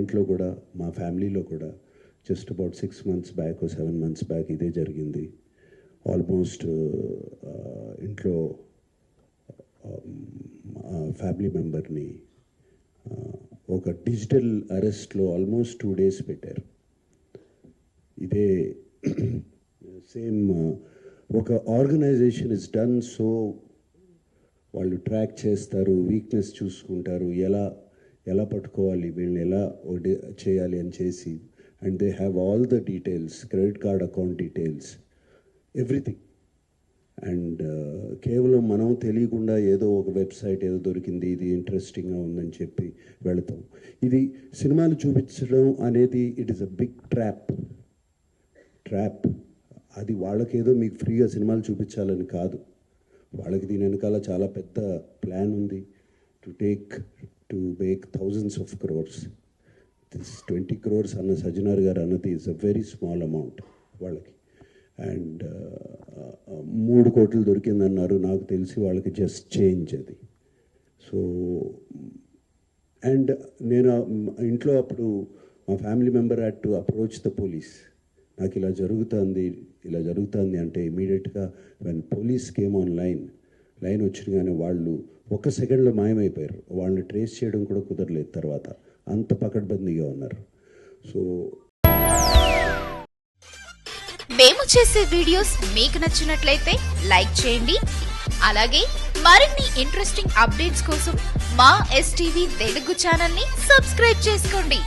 ఇంట్లో కూడా మా ఫ్యామిలీలో కూడా just about 6 months back 7 months back ఇదే జరిగింది. ఆల్మోస్ట్ ఇంట్లో ఫ్యామిలీ మెంబర్ని ఒక డిజిటల్ అరెస్ట్లో ఆల్మోస్ట్ 2 days పెట్టారు. ఇదే సేమ్ ఒక ఆర్గనైజేషన్ ఇస్ డన్ సో వాళ్ళు ట్రాక్ చేస్తారు, వీక్నెస్ చూసుకుంటారు, ఎలా పట్టుకోవాలి, వీళ్ళని ఎలా చేయాలి అని చేసి, and they have all the details, credit card account details, everything. And కేవలం మనం తెలియకుండా ఏదో ఒక వెబ్సైట్ ఏదో దొరికింది, ఇది ఇంట్రెస్టింగ్గా ఉందని చెప్పి వెళతాం. ఇది సినిమాలు చూపించడం అనేది it is a big trap. అది వాళ్ళకేదో మీకు ఫ్రీగా సినిమాలు చూపించాలని కాదు, వాళ్ళకి దీని వెనకాల చాలా పెద్ద ప్లాన్ ఉంది. To make thousands of crores. This 20 crores అన్న సజ్జనార్ గారు అన్నది is a very small amount వాళ్ళకి. అండ్ 3 కోట్లు దొరికిందన్నారు, నాకు తెలిసి వాళ్ళకి జస్ట్ చేంజ్ అది. సో అండ్ నేను ఇంట్లో అప్పుడు మా family member had to approach the police. నాకు ఇలా జరుగుతుంది అంటే ఇమీడియట్గా when police came on line వచ్చినగానే వాళ్ళు 1 సెకండ్లో మాయమైపోయారు. వాళ్ళని ట్రేస్ చేయడం కూడా కుదరలేదు తర్వాత, అంత పకడ్బందీగా ఉన్నారు. సో మేము చేసే వీడియోస్ మీకు నచ్చినట్లయితే లైక్ చేయండి. అలాగే మరిన్ని ఇంట్రెస్టింగ్ అప్డేట్స్ కోసం మా STV తెలుగు ఛానల్ ని సబ్స్క్రైబ్ చేసుకోండి.